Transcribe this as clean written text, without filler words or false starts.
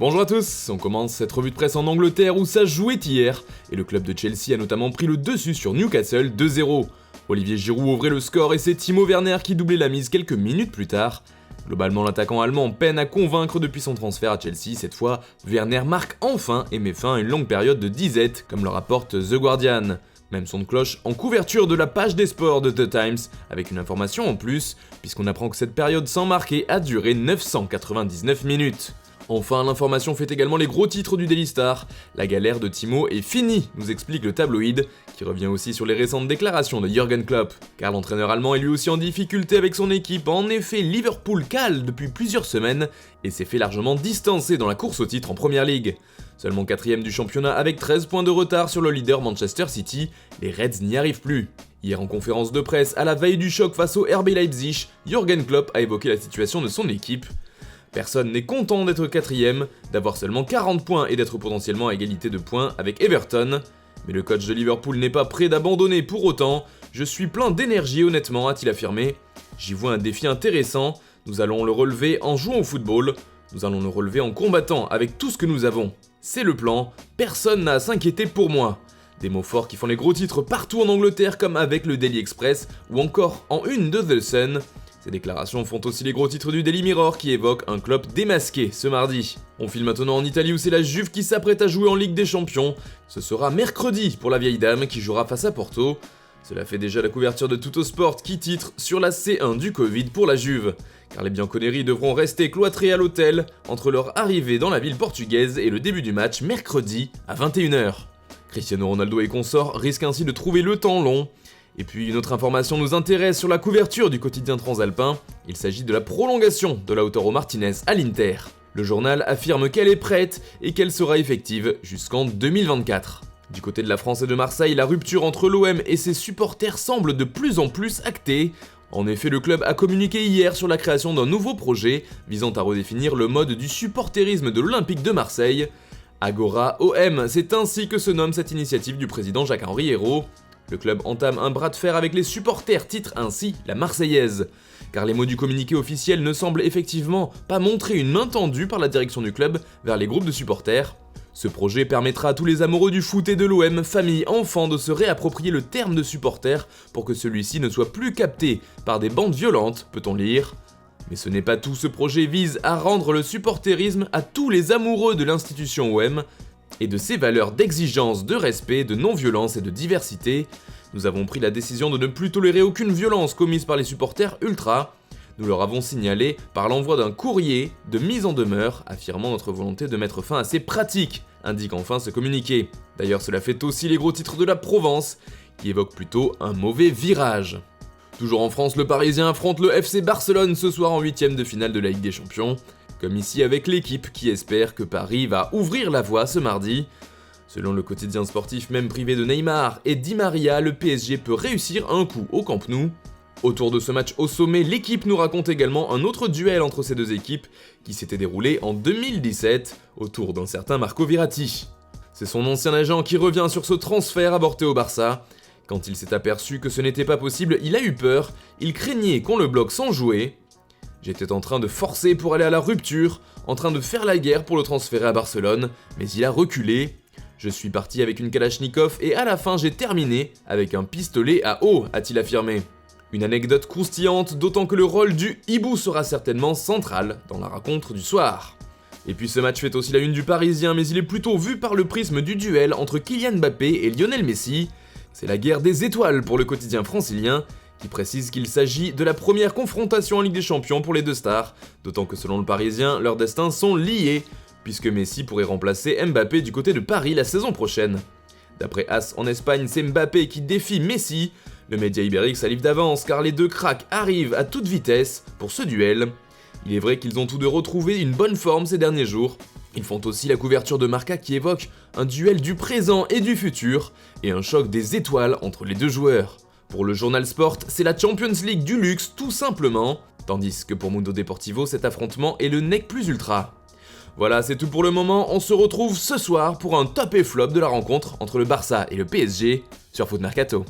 Bonjour à tous, on commence cette revue de presse en Angleterre où ça jouait hier, et le club de Chelsea a notamment pris le dessus sur Newcastle 2-0. Olivier Giroud ouvrait le score et c'est Timo Werner qui doublait la mise quelques minutes plus tard. Globalement, l'attaquant allemand peine à convaincre depuis son transfert à Chelsea. Cette fois, Werner marque enfin et met fin à une longue période de disette, comme le rapporte The Guardian. Même son de cloche en couverture de la page des sports de The Times, avec une information en plus, puisqu'on apprend que cette période sans marquer a duré 999 minutes. Enfin, l'information fait également les gros titres du Daily Star. La galère de Timo est finie, nous explique le tabloïd, qui revient aussi sur les récentes déclarations de Jürgen Klopp. Car l'entraîneur allemand est lui aussi en difficulté avec son équipe. En effet, Liverpool cale depuis plusieurs semaines et s'est fait largement distancer dans la course au titre en Premier League. Seulement 4ème du championnat avec 13 points de retard sur le leader Manchester City, les Reds n'y arrivent plus. Hier en conférence de presse, à la veille du choc face au RB Leipzig, Jürgen Klopp a évoqué la situation de son équipe. Personne n'est content d'être 4ème, d'avoir seulement 40 points et d'être potentiellement à égalité de points avec Everton. Mais le coach de Liverpool n'est pas prêt d'abandonner pour autant. Je suis plein d'énergie honnêtement, a-t-il affirmé. J'y vois un défi intéressant, nous allons le relever en jouant au football, nous allons le relever en combattant avec tout ce que nous avons. C'est le plan, personne n'a à s'inquiéter pour moi. Des mots forts qui font les gros titres partout en Angleterre comme avec le Daily Express ou encore en une de The Sun. Ces déclarations font aussi les gros titres du Daily Mirror qui évoquent un Klopp démasqué ce mardi. On file maintenant en Italie où c'est la Juve qui s'apprête à jouer en Ligue des Champions. Ce sera mercredi pour la vieille dame qui jouera face à Porto. Cela fait déjà la couverture de Tuttosport qui titre sur la C1 du Covid pour la Juve. Car les Bianconeri devront rester cloîtrés à l'hôtel entre leur arrivée dans la ville portugaise et le début du match mercredi à 21h. Cristiano Ronaldo et consorts risquent ainsi de trouver le temps long. Et puis une autre information nous intéresse sur la couverture du quotidien transalpin, il s'agit de la prolongation de Lautaro Martinez à l'Inter. Le journal affirme qu'elle est prête et qu'elle sera effective jusqu'en 2024. Du côté de la France et de Marseille, la rupture entre l'OM et ses supporters semble de plus en plus actée. En effet, le club a communiqué hier sur la création d'un nouveau projet visant à redéfinir le mode du supporterisme de l'Olympique de Marseille. Agora OM, c'est ainsi que se nomme cette initiative du président Jacques-Henri Hérault. Le club entame un bras de fer avec les supporters, titre ainsi la Marseillaise. Car les mots du communiqué officiel ne semblent effectivement pas montrer une main tendue par la direction du club vers les groupes de supporters. Ce projet permettra à tous les amoureux du foot et de l'OM, familles, enfants, de se réapproprier le terme de supporter pour que celui-ci ne soit plus capté par des bandes violentes, peut-on lire. Mais ce n'est pas tout, ce projet vise à rendre le supporterisme à tous les amoureux de l'institution OM, et de ses valeurs d'exigence, de respect, de non-violence et de diversité. Nous avons pris la décision de ne plus tolérer aucune violence commise par les supporters ultra. Nous leur avons signalé par l'envoi d'un courrier de mise en demeure, affirmant notre volonté de mettre fin à ces pratiques, indique enfin ce communiqué. D'ailleurs, cela fait aussi les gros titres de la Provence, qui évoquent plutôt un mauvais virage. Toujours en France, le Parisien affronte le FC Barcelone ce soir en 8ème de finale de la Ligue des Champions. Comme ici avec l'équipe qui espère que Paris va ouvrir la voie ce mardi. Selon le quotidien sportif même privé de Neymar et Di Maria, le PSG peut réussir un coup au Camp Nou. Autour de ce match au sommet, l'équipe nous raconte également un autre duel entre ces deux équipes qui s'était déroulé en 2017 autour d'un certain Marco Verratti. C'est son ancien agent qui revient sur ce transfert avorté au Barça. Quand il s'est aperçu que ce n'était pas possible, il a eu peur, il craignait qu'on le bloque sans jouer. J'étais en train de forcer pour aller à la rupture, en train de faire la guerre pour le transférer à Barcelone, mais il a reculé. Je suis parti avec une Kalachnikov et à la fin j'ai terminé avec un pistolet à eau, a-t-il affirmé. Une anecdote croustillante, d'autant que le rôle du hibou sera certainement central dans la rencontre du soir. Et puis ce match fait aussi la une du Parisien, mais il est plutôt vu par le prisme du duel entre Kylian Mbappé et Lionel Messi. C'est la guerre des étoiles pour le quotidien francilien, qui précise qu'il s'agit de la première confrontation en Ligue des Champions pour les deux stars, d'autant que selon le Parisien, leurs destins sont liés, puisque Messi pourrait remplacer Mbappé du côté de Paris la saison prochaine. D'après As en Espagne, c'est Mbappé qui défie Messi. Le média ibérique salive d'avance car les deux cracks arrivent à toute vitesse pour ce duel. Il est vrai qu'ils ont tous deux retrouvé une bonne forme ces derniers jours. Ils font aussi la couverture de Marca qui évoque un duel du présent et du futur, et un choc des étoiles entre les deux joueurs. Pour le journal Sport, c'est la Champions League du luxe tout simplement, tandis que pour Mundo Deportivo, cet affrontement est le nec plus ultra. Voilà, c'est tout pour le moment, on se retrouve ce soir pour un top et flop de la rencontre entre le Barça et le PSG sur Foot Mercato.